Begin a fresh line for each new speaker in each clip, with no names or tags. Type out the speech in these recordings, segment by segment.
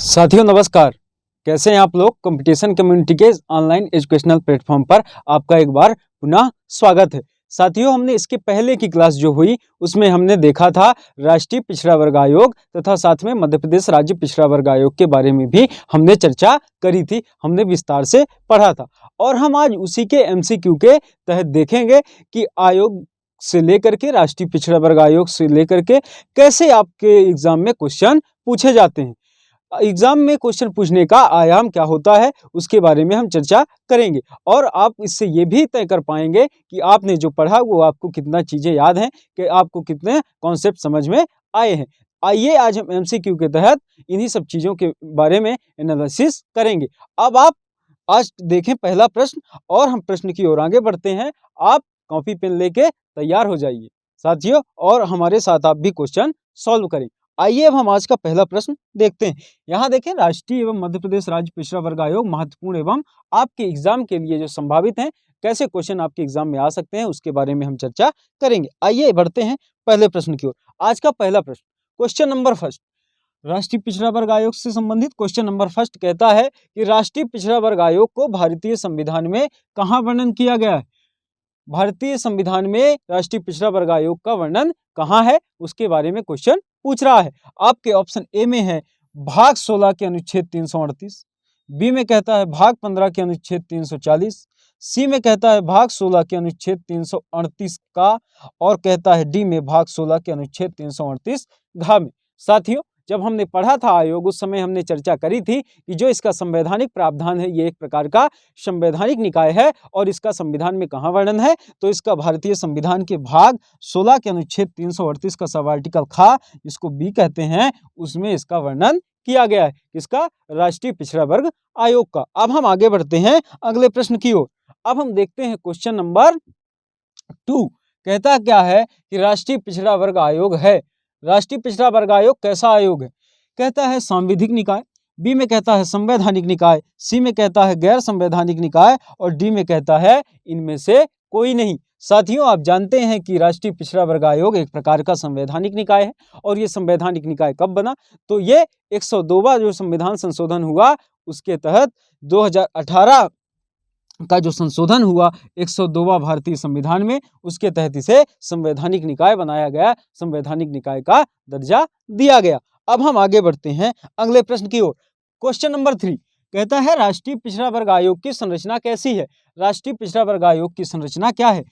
साथियों नमस्कार। कैसे हैं आप लोग। कंपटीशन कम्युनिटी के ऑनलाइन एजुकेशनल प्लेटफॉर्म पर आपका एक बार पुनः स्वागत है। साथियों हमने इसके पहले की क्लास जो हुई उसमें हमने देखा था राष्ट्रीय पिछड़ा वर्ग आयोग तथा साथ में मध्य प्रदेश राज्य पिछड़ा वर्ग आयोग के बारे में भी हमने चर्चा करी थी, हमने विस्तार से पढ़ा था। और हम आज उसी के एमसीक्यू के तहत देखेंगे कि आयोग से लेकर के राष्ट्रीय पिछड़ा वर्ग आयोग से लेकर के कैसे आपके एग्जाम में क्वेश्चन पूछे जाते हैं, एग्जाम में क्वेश्चन पूछने का आयाम क्या होता है उसके बारे में हम चर्चा करेंगे। और आप इससे ये भी तय कर पाएंगे कि आपने जो पढ़ा वो आपको कितना चीजें याद हैं, कि आपको कितने कॉन्सेप्ट समझ में आए हैं। आइए आज हम एमसीक्यू के तहत इन्हीं सब चीजों के बारे में एनालिसिस करेंगे। अब आप आज देखें पहला प्रश्न और हम प्रश्न की ओर आगे बढ़ते हैं। आप कॉपी पेन लेके तैयार हो जाइए साथियों, और हमारे साथ आप भी क्वेश्चन सॉल्व करें। आइए अब हम आज का पहला प्रश्न देखते हैं। यहाँ देखें, राष्ट्रीय एवं मध्य प्रदेश राज्य पिछड़ा वर्ग आयोग महत्वपूर्ण एवं आपके एग्जाम के लिए जो संभावित हैं, कैसे क्वेश्चन आपके एग्जाम में आ सकते हैं उसके बारे में हम चर्चा करेंगे। आइए बढ़ते हैं पहले प्रश्न की ओर। आज का पहला प्रश्न, क्वेश्चन नंबर फर्स्ट, राष्ट्रीय पिछड़ा वर्ग आयोग से संबंधित क्वेश्चन नंबर फर्स्ट कहता है कि राष्ट्रीय पिछड़ा वर्ग आयोग को भारतीय संविधान में कहाँ वर्णन किया गया है। भारतीय संविधान में राष्ट्रीय पिछड़ा वर्ग आयोग का वर्णन कहाँ है उसके बारे में क्वेश्चन पूछ रहा है। आपके ऑप्शन ए में है भाग 16 के अनुच्छेद 338, बी में कहता है भाग 15 के अनुच्छेद 340, सी में कहता है भाग 16 के अनुच्छेद 338 का, और कहता है डी में भाग 16 के अनुच्छेद 338 घ में। साथियों जब हमने पढ़ा था आयोग उस समय हमने चर्चा करी थी कि जो इसका संवैधानिक प्रावधान है ये एक प्रकार का संवैधानिक निकाय है, और इसका संविधान में कहाँ वर्णन है तो इसका भारतीय संविधान के भाग 16 के अनुच्छेद 338 का सब आर्टिकल खा, जिसको बी कहते हैं, उसमें इसका वर्णन किया गया है, इसका राष्ट्रीय पिछड़ा वर्ग आयोग का। अब हम आगे बढ़ते हैं अगले प्रश्न की ओर। अब हम देखते हैं क्वेश्चन नंबर 2 कहता क्या है कि राष्ट्रीय पिछड़ा वर्ग आयोग है। राष्ट्रीय पिछड़ा वर्ग आयोग कैसा आयोग है। कहता है सांविधिक निकाय, बी में कहता है संवैधानिक निकाय, सी में कहता है गैर संवैधानिक निकाय, और डी में कहता है इनमें से कोई नहीं। साथियों आप जानते हैं कि राष्ट्रीय पिछड़ा वर्ग आयोग एक प्रकार का संवैधानिक निकाय है, और ये संवैधानिक निकाय कब बना तो ये 102वां जो संविधान संशोधन हुआ उसके तहत 2018 का जो संशोधन हुआ 102वां भारतीय संविधान में, उसके तहत इसे संवैधानिक निकाय बनाया गया, संवैधानिक निकाय का दर्जा दिया गया। अब हम आगे बढ़ते हैं अगले प्रश्न की ओर। क्वेश्चन नंबर 3 कहता है राष्ट्रीय पिछड़ा वर्ग आयोग की संरचना कैसी है। राष्ट्रीय पिछड़ा वर्ग आयोग की संरचना क्या है।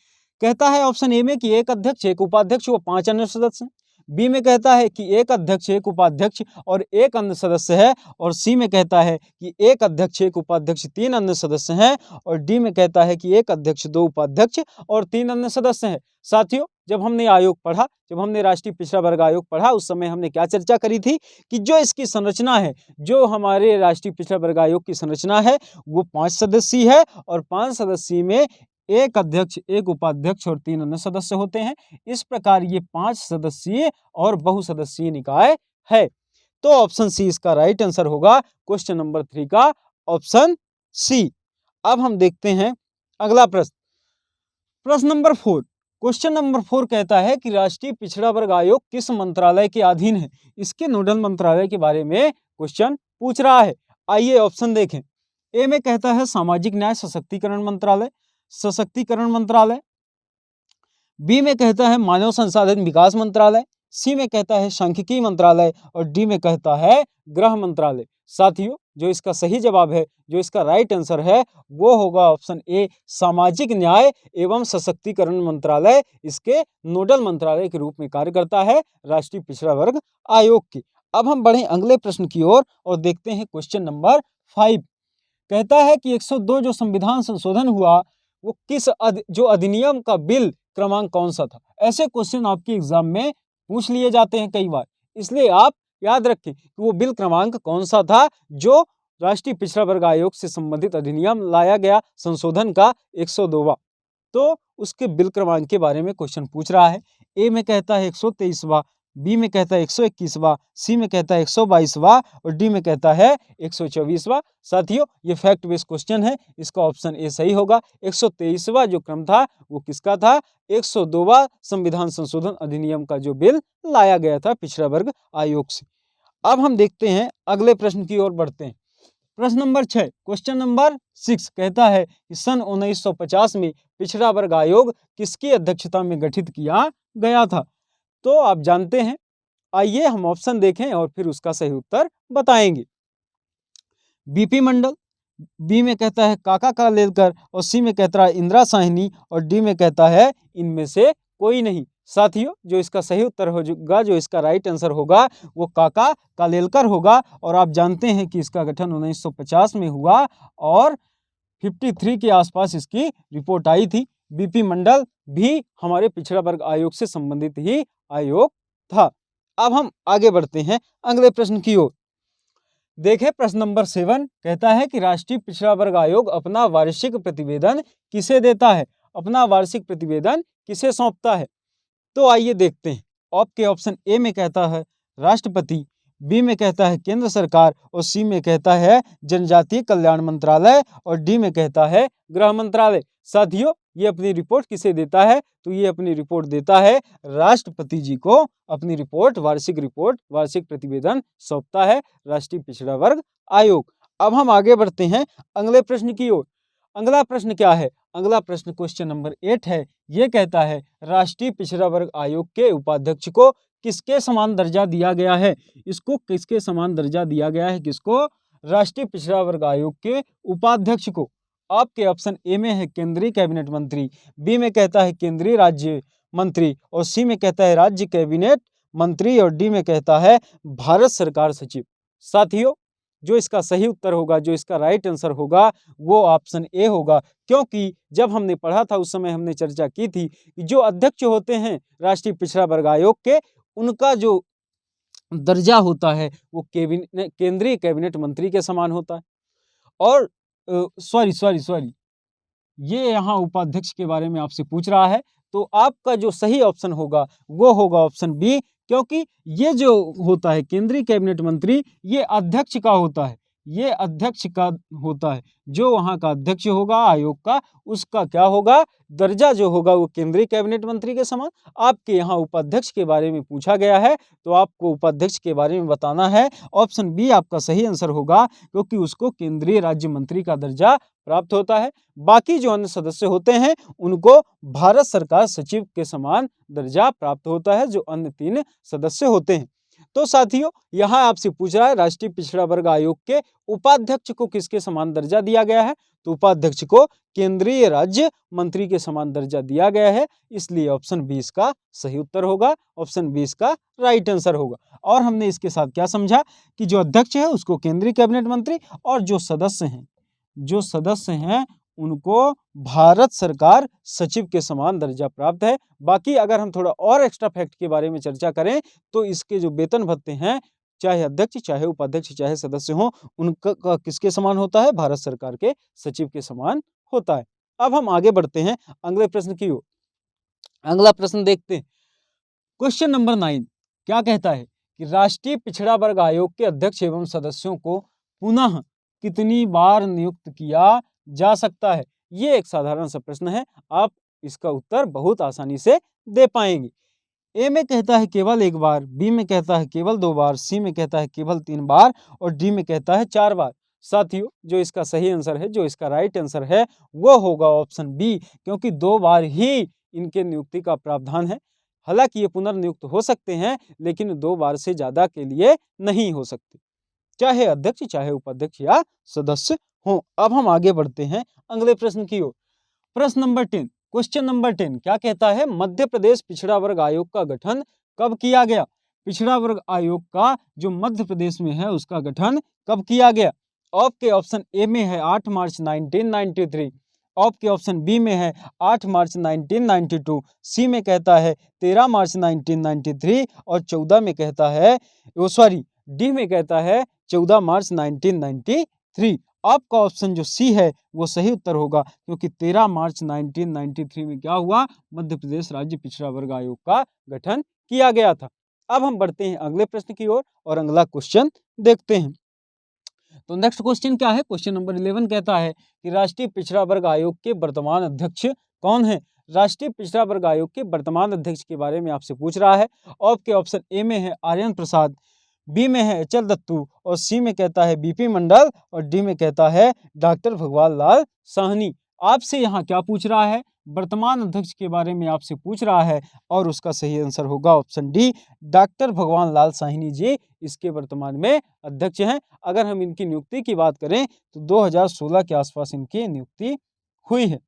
कहता है ऑप्शन ए में कि एक अध्यक्ष, एक उपाध्यक्ष व 5 अन्य सदस्य हैं। बी में कहता है कि एक अध्यक्ष, एक उपाध्यक्ष और एक अन्य सदस्य है, और सी में कहता है कि एक अध्यक्ष, एक उपाध्यक्ष, 3 अन्य सदस्य हैं, और डी में कहता है कि एक अध्यक्ष, 2 उपाध्यक्ष और 3 अन्य सदस्य हैं। साथियों जब हमने आयोग पढ़ा, जब हमने राष्ट्रीय पिछड़ा वर्ग आयोग पढ़ा उस समय हमने क्या चर्चा करी थी कि जो इसकी संरचना है, जो हमारे राष्ट्रीय पिछड़ा वर्ग आयोग की संरचना है वो 5 सदस्यीय है, और 5 सदस्यीय में एक अध्यक्ष, एक उपाध्यक्ष और 3 अन्य सदस्य होते हैं। इस प्रकार ये 5 सदस्यीय और बहुसदस्यीय निकाय है। तो ऑप्शन सी इसका राइट आंसर होगा क्वेश्चन नंबर 3 का ऑप्शन सी। अब हम देखते हैं अगला प्रश्न, प्रश्न नंबर 4। क्वेश्चन नंबर 4 कहता है कि राष्ट्रीय पिछड़ा वर्ग आयोग किस मंत्रालय के अधीन है। इसके नोडल मंत्रालय के बारे में क्वेश्चन पूछ रहा है। आइए ऑप्शन देखें। ए में कहता है सामाजिक न्याय सशक्तिकरण मंत्रालय, बी में कहता है मानव संसाधन विकास मंत्रालय, सी में कहता है सांख्यिकी मंत्रालय, और डी में कहता है गृह मंत्रालय। साथियों जो इसका सही जवाब है, जो इसका राइट आंसर है वो होगा ऑप्शन ए सामाजिक न्याय एवं सशक्तिकरण मंत्रालय। इसके नोडल मंत्रालय के रूप में कार्य करता है राष्ट्रीय पिछड़ा वर्ग आयोग की। अब हम बढ़े अगले प्रश्न की ओर और देखते हैं क्वेश्चन नंबर 5। कहता है कि 102 जो संविधान संशोधन हुआ वो जो अधिनियम का बिल क्रमांक कौन सा था। ऐसे क्वेश्चन आपके एग्जाम में पूछ लिए जाते हैं कई बार, इसलिए आप याद रखें कि वो बिल क्रमांक कौन सा था जो राष्ट्रीय पिछड़ा वर्ग आयोग से संबंधित अधिनियम लाया गया संशोधन का 102वां। तो उसके बिल क्रमांक के बारे में क्वेश्चन पूछ रहा है। ए में कहता है 123वां, बी में कहता है 121वां, सी में कहता है 122वां, और डी में कहता है 124वां। साथियों ये फैक्ट बेस्ड क्वेश्चन है, इसका ऑप्शन ए सही होगा। 123वां जो क्रम था वो किसका था, 102वां संविधान संशोधन अधिनियम का जो बिल लाया गया था पिछड़ा वर्ग आयोग से। अब हम देखते हैं अगले प्रश्न की ओर बढ़ते हैं। प्रश्न नंबर 6, क्वेश्चन नंबर 6 कहता है कि सन 1950 में पिछड़ा वर्ग आयोग किसकी अध्यक्षता में गठित किया गया था? तो आप जानते हैं, आइए हम ऑप्शन देखें और फिर उसका सही उत्तर बताएंगे। बीपी मंडल, बी में कहता है काका कालेलकर, और सी में कहता है इंदिरा साहनी, और डी में कहता है इनमें से कोई नहीं। साथियों, जो इसका सही उत्तर होगा, जो इसका राइट आंसर होगा, वो काका कालेलकर होगा। और आप जानते हैं कि इसका गठन 1950 में हुआ और 53 के आसपास इसकी रिपोर्ट आई थी। बीपी मंडल भी हमारे पिछड़ा वर्ग आयोग से संबंधित ही आयोग था। अब हम आगे बढ़ते हैं अगले प्रश्न की ओर। देखें, प्रश्न नंबर 7 कहता है कि राष्ट्रीय पिछड़ा वर्ग आयोग अपना वार्षिक प्रतिवेदन किसे देता है? अपना वार्षिक प्रतिवेदन किसे सौंपता है? तो आइए देखते हैं। आपके ऑप्शन ए में कहता है राष्ट्रपति, बी में कहता है केंद्र सरकार, और सी में कहता है जनजातीय कल्याण मंत्रालय, और डी में कहता है गृह मंत्रालय। साथियों, ये अपनी रिपोर्ट किसे देता है? तो ये अपनी रिपोर्ट देता है राष्ट्रपति जी को। अपनी रिपोर्ट, वार्षिक प्रतिवेदन सौंपता है राष्ट्रीय पिछड़ा वर्ग आयोग। अब हम आगे बढ़ते हैं अगले प्रश्न की ओर। अगला प्रश्न क्या है? अगला प्रश्न क्वेश्चन नंबर 8 है। ये कहता है राष्ट्रीय पिछड़ा वर्ग आयोग के उपाध्यक्ष को किसके समान दर्जा दिया गया है? इसको किसके समान दर्जा दिया गया है? किसको? राष्ट्रीय पिछड़ा वर्ग आयोग के उपाध्यक्ष को। आपके ऑप्शन ए में है केंद्रीय कैबिनेट मंत्री, बी में कहता है केंद्रीय राज्य मंत्री, और सी में कहता है राज्य कैबिनेट मंत्री, और डी में कहता है भारत सरकार सचिव। साथियों, जो इसका सही उत्तर होगा, जो इसका राइट आंसर होगा, वो ऑप्शन ए होगा। क्योंकि जब हमने पढ़ा था उस समय हमने चर्चा की थी कि जो अध्यक्ष होते हैं राष्ट्रीय पिछड़ा वर्ग आयोग के, उनका जो दर्जा होता है वो केंद्रीय कैबिनेट मंत्री के समान होता है। और सॉरी, ये यहाँ उपाध्यक्ष के बारे में आपसे पूछ रहा है, तो आपका जो सही ऑप्शन होगा वो होगा ऑप्शन बी। क्योंकि ये जो होता है केंद्रीय कैबिनेट मंत्री, ये अध्यक्ष का होता है, ये अध्यक्ष का होता है। जो वहाँ का अध्यक्ष होगा आयोग का, उसका क्या होगा? दर्जा जो होगा वो केंद्रीय कैबिनेट मंत्री के समान। आपके यहाँ उपाध्यक्ष के बारे में पूछा गया है, तो आपको उपाध्यक्ष के बारे में बताना है। ऑप्शन बी आपका सही आंसर होगा, क्योंकि उसको केंद्रीय राज्य मंत्री का दर्जा प्राप्त होता है। बाकी जो अन्य सदस्य होते हैं उनको भारत सरकार सचिव के समान दर्जा प्राप्त होता है, जो अन्य 3 सदस्य होते हैं। तो साथियों, यहाँ आपसे पूछ रहा है राष्ट्रीय पिछड़ा वर्ग आयोग के उपाध्यक्ष को किसके समान दर्जा दिया गया है? तो उपाध्यक्ष को केंद्रीय राज्य मंत्री के समान दर्जा दिया गया है, इसलिए ऑप्शन 20 का सही उत्तर होगा, ऑप्शन 20 का राइट आंसर होगा। और हमने इसके साथ क्या समझा कि जो अध्यक्ष है उसको केंद्रीय कैबिनेट मंत्री, और जो सदस्य हैं उनको भारत सरकार सचिव के समान दर्जा प्राप्त है। बाकी अगर हम थोड़ा और एक्स्ट्रा फैक्ट के बारे में चर्चा करें, तो इसके जो वेतन भत्ते हैं, चाहे अध्यक्ष, चाहे उपाध्यक्ष, चाहे सदस्य हो, उनका किसके समान होता है? भारत सरकार के सचिव के समान होता है। अब हम आगे बढ़ते हैं अगले प्रश्न की ओर। अगला प्रश्न देखते हैं। क्वेश्चन नंबर 9 क्या कहता है कि राष्ट्रीय पिछड़ा वर्ग आयोग के अध्यक्ष एवं सदस्यों को पुनः कितनी बार नियुक्त किया जा सकता है? ये एक साधारण सा प्रश्न है, आप इसका उत्तर बहुत आसानी से दे पाएंगे। ए में कहता है केवल 1 बार, बी में कहता है केवल 2 बार, सी में कहता है केवल 3 बार, और डी में कहता है 4 बार। साथियों, जो इसका सही आंसर है, जो इसका राइट आंसर है, वो होगा ऑप्शन बी, क्योंकि 2 बार ही इनके नियुक्ति का प्रावधान है। हालांकि ये पुनर्नियुक्त हो सकते हैं, लेकिन 2 बार से ज्यादा के लिए नहीं हो सकते, चाहे अध्यक्ष, चाहे उपाध्यक्ष या सदस्य हो। अब हम आगे बढ़ते हैं अगले प्रश्न की ओर। प्रश्न नंबर 10, क्वेश्चन नंबर 10 क्या कहता है? मध्य प्रदेश पिछड़ा वर्ग आयोग का गठन कब किया गया? पिछड़ा वर्ग आयोग का जो मध्य प्रदेश में है उसका गठन कब किया गया? आपके ऑप्शन ए में है 8 मार्च 1993, आपके ऑप्शन बी में है 8 मार्च 1992, सी में कहता है 13 मार्च 1993, और 14 में कहता है डी में कहता है 14 मार्च 1993। आपका ऑप्शन जो सी है वो सही उत्तर होगा, क्योंकि 13 मार्च 1993 में क्या हुआ? मध्य प्रदेश राज्य पिछड़ा वर्ग आयोग का गठन किया गया था। अब हम बढ़ते हैं अगले प्रश्न की ओर और अगला क्वेश्चन देखते हैं। तो नेक्स्ट क्वेश्चन क्या है? क्वेश्चन नंबर 11 कहता है कि राष्ट्रीय पिछड़ा वर्ग आयोग के वर्तमान अध्यक्ष कौन है? राष्ट्रीय पिछड़ा वर्ग आयोग के वर्तमान अध्यक्ष के बारे में आपसे पूछ रहा है। आपके ऑप्शन ए में है आर्यन प्रसाद, बी में है अचल दत्तू और सी में कहता है बीपी मंडल और डी में कहता है डॉक्टर भगवान लाल साहनी। आपसे यहाँ क्या पूछ रहा है? वर्तमान अध्यक्ष के बारे में आपसे पूछ रहा है और उसका सही आंसर होगा ऑप्शन डी, डॉक्टर भगवान लाल साहनी जी इसके वर्तमान में अध्यक्ष हैं। अगर हम इनकी नियुक्ति की बात करें तो 2016 के आसपास इनकी नियुक्ति हुई है,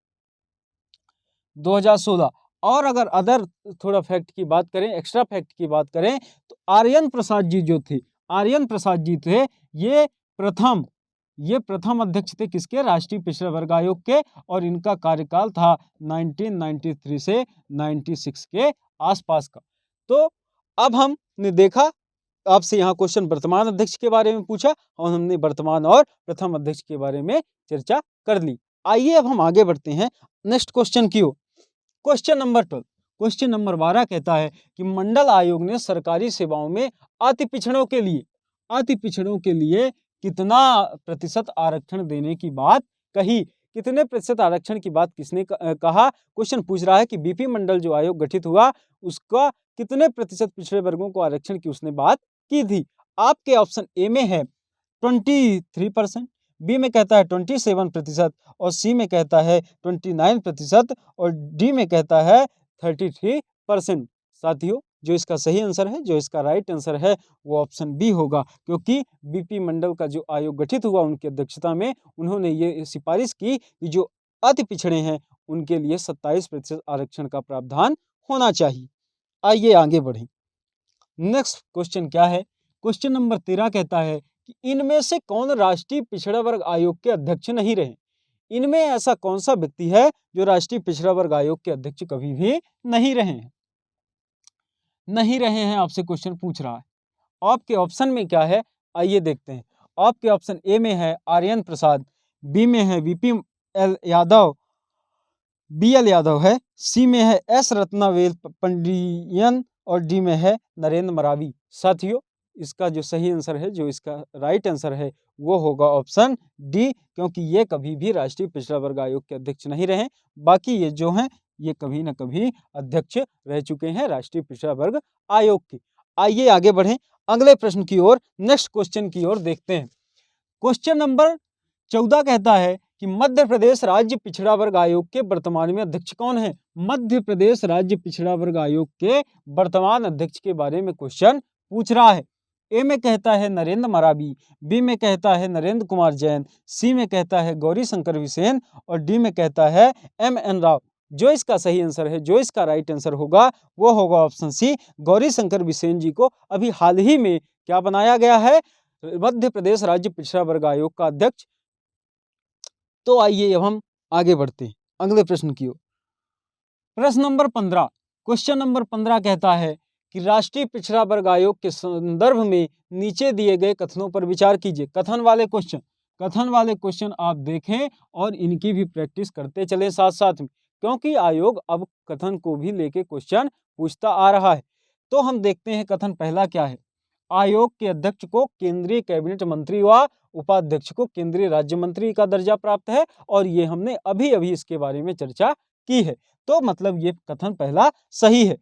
2016। और अगर अदर थोड़ा फैक्ट की बात करें, एक्स्ट्रा फैक्ट की बात करें तो आर्यन प्रसाद जी जो थे, आर्यन प्रसाद जी थे ये प्रथम अध्यक्ष थे किसके? राष्ट्रीय पिछड़ा वर्ग आयोग के, और इनका कार्यकाल था 1993 से 96 के आसपास का। तो अब हमने देखा, आपसे यहाँ क्वेश्चन वर्तमान अध्यक्ष के बारे में पूछा और हमने वर्तमान और प्रथम अध्यक्ष के बारे में चर्चा कर ली। आइए अब हम आगे बढ़ते हैं नेक्स्ट क्वेश्चन की ओर। क्वेश्चन नंबर 12, क्वेश्चन नंबर 12 कहता है कि मंडल आयोग ने सरकारी सेवाओं में अति पिछड़ों के लिए कितना प्रतिशत आरक्षण देने की बात कही? कितने प्रतिशत आरक्षण की बात किसने कहा? क्वेश्चन पूछ रहा है कि बीपी मंडल जो आयोग गठित हुआ उसका कितने प्रतिशत पिछड़े वर्गों को आरक्षण की उसने बात की थी। आपके ऑप्शन ए में है 23%, बी में कहता है 27% और सी में कहता है 29% और डी में कहता है 33%। साथियों, जो इसका सही आंसर है, जो इसका राइट आंसर है वो ऑप्शन बी होगा, क्योंकि बीपी मंडल का जो आयोग गठित हुआ उनकी अध्यक्षता में उन्होंने ये सिफारिश की कि जो अति पिछड़े हैं उनके लिए 27% आरक्षण का प्रावधान होना चाहिए। आइए आगे बढ़ें। नेक्स्ट क्वेश्चन क्या है? क्वेश्चन नंबर 13 कहता है कि इनमें से कौन राष्ट्रीय पिछड़ा वर्ग आयोग के अध्यक्ष नहीं रहे? इनमें ऐसा कौन सा व्यक्ति है जो राष्ट्रीय पिछड़ा वर्ग आयोग के अध्यक्ष कभी भी नहीं रहे हैं? आपसे क्वेश्चन पूछ रहा है। आपके ऑप्शन में क्या है आइए देखते हैं। आपके ऑप्शन ए में है आर्यन प्रसाद, बी में है BP L Yadav, BL Yadav है, सी में है एस रत्नावेल पंडियन और डी में है नरेंद्र मरावी। साथियों, इसका जो सही आंसर है, जो इसका राइट आंसर है वो होगा ऑप्शन डी, क्योंकि ये कभी भी राष्ट्रीय पिछड़ा वर्ग आयोग के अध्यक्ष नहीं रहे। बाकी ये जो हैं ये कभी ना कभी अध्यक्ष रह चुके हैं राष्ट्रीय पिछड़ा वर्ग आयोग के। आइए आगे बढ़ें अगले प्रश्न की ओर, नेक्स्ट क्वेश्चन की ओर देखते हैं। क्वेश्चन नंबर 14 कहता है कि मध्य प्रदेश राज्य पिछड़ा वर्ग आयोग के वर्तमान में अध्यक्ष कौन है? मध्य प्रदेश राज्य पिछड़ा वर्ग आयोग के वर्तमान अध्यक्ष के बारे में क्वेश्चन पूछ रहा है। ए में कहता है नरेंद्र मरावी, बी में कहता है नरेंद्र कुमार जैन, सी में कहता है गौरी शंकर बिसेन और डी में कहता है MN राव। जो इसका सही आंसर है, जो इसका राइट आंसर होगा वो होगा ऑप्शन सी, गौरी शंकर बिसेन जी को अभी हाल ही में क्या बनाया गया है? मध्य प्रदेश राज्य पिछड़ा वर्ग आयोग का अध्यक्ष। तो आइए अब हम आगे बढ़ते हैं अगले प्रश्न की ओर। प्रश्न नंबर 15, क्वेश्चन नंबर 15 कहता है कि राष्ट्रीय पिछड़ा वर्ग आयोग के संदर्भ में नीचे दिए गए कथनों पर विचार कीजिए। कथन वाले क्वेश्चन आप देखें और इनकी भी प्रैक्टिस करते चलें साथ साथ में, क्योंकि आयोग अब कथन को भी लेके क्वेश्चन पूछता आ रहा है। तो हम देखते हैं कथन पहला क्या है। आयोग के अध्यक्ष को केंद्रीय कैबिनेट मंत्री व उपाध्यक्ष को केंद्रीय राज्य मंत्री का दर्जा प्राप्त है, और ये हमने अभी अभी इसके बारे में चर्चा की है। तो मतलब ये कथन पहला सही है।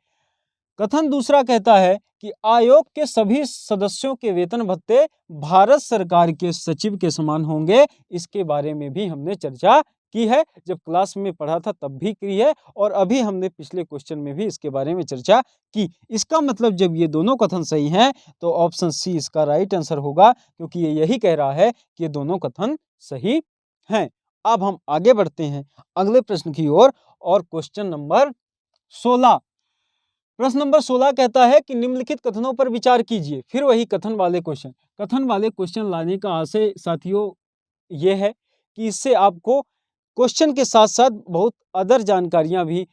कथन दूसरा कहता है कि आयोग के सभी सदस्यों के वेतन भत्ते भारत सरकार के सचिव के समान होंगे। इसके बारे में भी हमने चर्चा की है, जब क्लास में पढ़ा था तब भी की है, और अभी हमने पिछले क्वेश्चन में भी इसके बारे में चर्चा की। इसका मतलब जब ये दोनों कथन सही हैं तो ऑप्शन सी इसका राइट आंसर होगा, क्योंकि ये यही कह रहा है कि ये दोनों कथन सही हैं। अब हम आगे बढ़ते हैं अगले प्रश्न की ओर, और क्वेश्चन नंबर 16, प्रश्न नंबर 16 कहता है कि निम्नलिखित कथनों पर विचार कीजिए। फिर वही कथन वाले क्वेश्चन लाने का आशय साथियों ये है कि इससे आपको क्वेश्चन के साथ साथ बहुत अदर जानकारियां भी,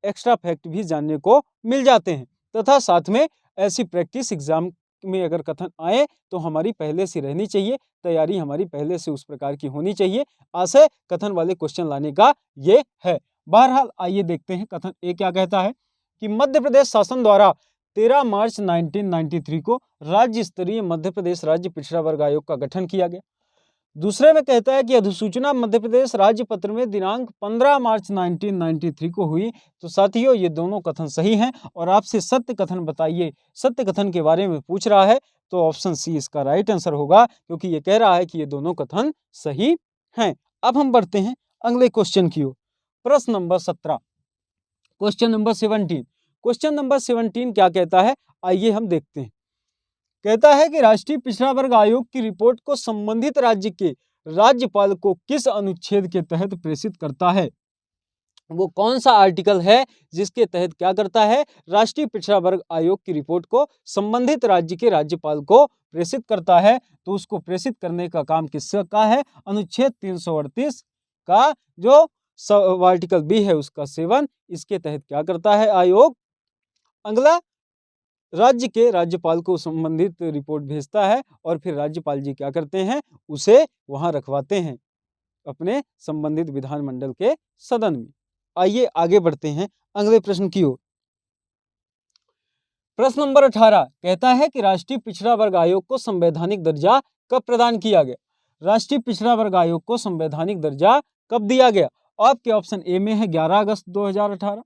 एक्स्ट्रा फैक्ट भी जानने को मिल जाते हैं, तथा साथ में ऐसी प्रैक्टिस एग्जाम में अगर कथन आए तो हमारी पहले से रहनी चाहिए, तैयारी हमारी पहले से उस प्रकार की होनी चाहिए। आशय कथन वाले क्वेश्चन लाने का ये है। बहरहाल आइए देखते हैं कथन ए क्या कहता है कि मध्य प्रदेश शासन द्वारा 13 मार्च 1993 को राज्य स्तरीय मध्य प्रदेश राज्य पिछड़ा वर्ग आयोग का गठन किया गया। दूसरे में कहता है कि अधिसूचना मध्य प्रदेश राज्य पत्र में दिनांक 15 मार्च 1993 को हुई। तो साथियों, ये दोनों कथन सही हैं, और आपसे सत्य कथन बताइए, सत्य कथन के बारे में पूछ रहा है। तो ऑप्शन सी इसका राइट आंसर होगा, क्योंकि ये कह रहा है कि ये दोनों कथन सही हैं। अब हम बढ़ते हैं अगले क्वेश्चन की ओर। प्रश्न number 17, question number 17। Question number 17 क्या कहता है, आइए हम देखते हैं। कहता है कि राष्ट्रीय पिछड़ा वर्ग आयोग की रिपोर्ट को संबंधित राज्य के राज्यपाल को किस अनुच्छेद के तहत प्रेषित करता है। वो कौन सा आर्टिकल है जिसके तहत क्या करता है, राष्ट्रीय पिछड़ा वर्ग आयोग की रिपोर्ट को संबंधित राज्य के राज्यपाल को प्रेषित करता है। तो उसको प्रेषित करने का काम किसका है, अनुच्छेद 338 का जो आर्टिकल बी है उसका 7, इसके तहत क्या करता है आयोग, अगला राज्य के राज्यपाल को संबंधित रिपोर्ट भेजता है और फिर राज्यपाल जी क्या करते हैं, उसे वहां रखवाते हैं अपने संबंधित विधानमंडल के सदन में। आइए आगे बढ़ते हैं अगले प्रश्न की ओर। प्रश्न नंबर 18 कहता है कि राष्ट्रीय पिछड़ा वर्ग आयोग को संवैधानिक दर्जा कब प्रदान किया गया। राष्ट्रीय पिछड़ा वर्ग आयोग को संवैधानिक दर्जा कब दिया गया। आपके ऑप्शन ए में है 11 अगस्त 2018,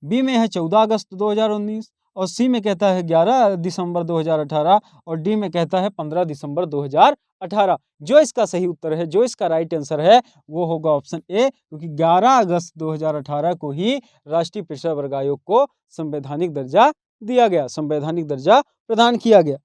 बी में है 14 अगस्त 2019 और सी में कहता है 11 दिसंबर 2018 और डी में कहता है 15 दिसंबर 2018। जो इसका सही उत्तर है, जो इसका राइट आंसर है वो होगा ऑप्शन ए, क्योंकि 11 अगस्त 2018 को ही राष्ट्रीय पिछड़ा वर्ग आयोग को संवैधानिक दर्जा दिया गया, संवैधानिक दर्जा प्रदान किया गया।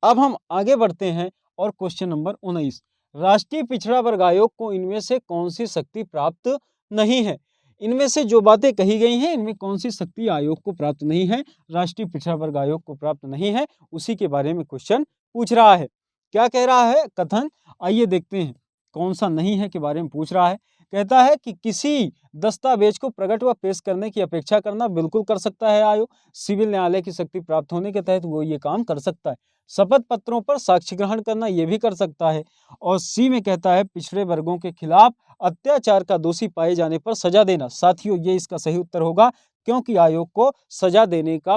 अब हम आगे बढ़ते हैं और क्वेश्चन नंबर 19, राष्ट्रीय पिछड़ा वर्ग आयोग को इनमें से कौन सी शक्ति प्राप्त नहीं है। इनमें से जो बातें कही गई हैं इनमें कौन सी शक्ति आयोग को प्राप्त नहीं है, राष्ट्रीय पिछड़ा वर्ग आयोग को प्राप्त नहीं है, उसी के बारे में क्वेश्चन पूछ रहा है। क्या कह रहा है कथन, आइए देखते हैं कौन सा नहीं है के बारे में पूछ रहा है। कहता है कि किसी दस्तावेज को प्रकट व पेश करने की अपेक्षा करना बिल्कुल कर सकता है आयोग, सिविल न्यायालय की शक्ति प्राप्त होने के तहत वो ये काम कर सकता है। शपथ पत्रों पर साक्ष्य ग्रहण करना ये भी कर सकता है। और सी में कहता है पिछड़े वर्गों के खिलाफ अत्याचार का दोषी पाए जाने पर सजा देना। साथियों ये इसका सही उत्तर होगा, क्योंकि आयोग को सजा देने का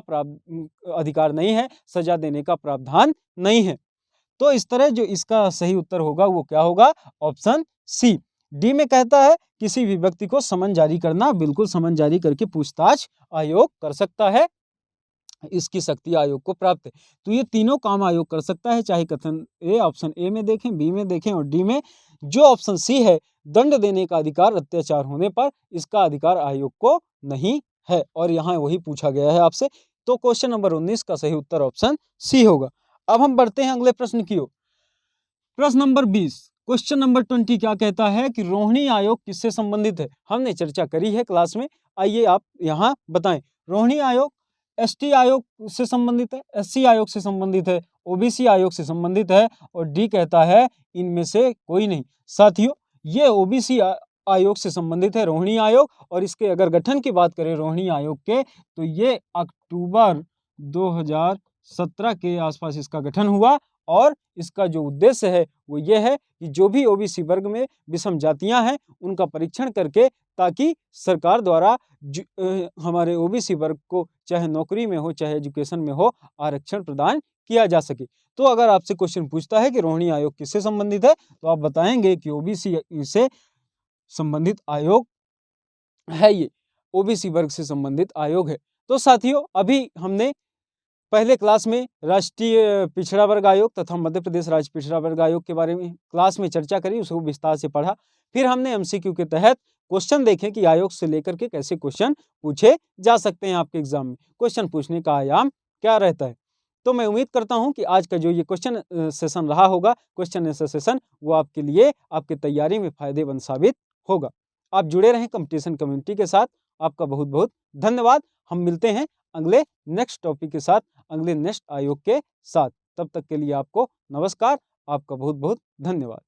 अधिकार नहीं है, सजा देने का प्रावधान नहीं है। तो इस तरह जो इसका सही उत्तर होगा वो क्या होगा, ऑप्शन सी। डी में कहता है किसी भी व्यक्ति को समन जारी करना, बिल्कुल समन जारी करके पूछताछ आयोग कर सकता है, इसकी शक्ति आयोग को प्राप्त है। तो ये तीनों काम आयोग कर सकता है, चाहे कथन ए ऑप्शन ए में देखें, बी में देखें और डी में। जो ऑप्शन सी है दंड देने का अधिकार अत्याचार होने पर, इसका अधिकार आयोग को नहीं है और यहाँ वही पूछा गया है आपसे। तो क्वेश्चन नंबर 19 का सही उत्तर ऑप्शन सी होगा। अब हम बढ़ते हैं अगले प्रश्न की ओर। प्रश्न नंबर 20, क्वेश्चन नंबर 20 क्या कहता है कि रोहिणी आयोग किससे संबंधित है। हमने चर्चा करी है क्लास में, आइए आप यहाँ बताएं। रोहिणी आयोग एसटी आयोग से संबंधित है, एससी आयोग से संबंधित है, ओबीसी आयोग से संबंधित है और डी कहता है इनमें से कोई नहीं। साथियों ये ओबीसी आयोग से संबंधित है रोहिणी आयोग, और इसके अगर गठन की बात करें रोहिणी आयोग के, तो ये अक्टूबर 2017 के आसपास इसका गठन हुआ और इसका जो उद्देश्य है वो ये है कि जो भी ओबीसी वर्ग में विषम जातियां हैं उनका परीक्षण करके, ताकि सरकार द्वारा हमारे ओबीसी वर्ग को चाहे नौकरी में हो चाहे एजुकेशन में हो आरक्षण प्रदान किया जा सके। तो अगर आपसे क्वेश्चन पूछता है कि रोहिणी आयोग किससे संबंधित है, तो आप बताएंगे कि ओबीसी से संबंधित आयोग है, ये ओबीसी वर्ग से संबंधित आयोग है। तो साथियों अभी हमने पहले क्लास में राष्ट्रीय पिछड़ा वर्ग आयोग तथा मध्य प्रदेश राज्य पिछड़ा वर्ग आयोग के बारे में क्लास में चर्चा करी, उसको विस्तार से पढ़ा। फिर हमने एमसीक्यू के तहत क्वेश्चन देखे कि आयोग से लेकर के कैसे क्वेश्चन पूछे जा सकते हैं, आपके एग्जाम में क्वेश्चन पूछने का आयाम क्या रहता है। तो मैं उम्मीद करता हूं कि आज का जो ये क्वेश्चन सेशन रहा होगा, क्वेश्चन आंसर सेशन, वो आपके लिए आपकी तैयारी में फायदेमंद साबित होगा। आप जुड़े रहें कंपटीशन कम्युनिटी के साथ। आपका बहुत बहुत धन्यवाद। हम मिलते हैं अगले नेक्स्ट टॉपिक के साथ, अगले नेक्स्ट आयोग के साथ। तब तक के लिए आपको नमस्कार, आपका बहुत बहुत धन्यवाद।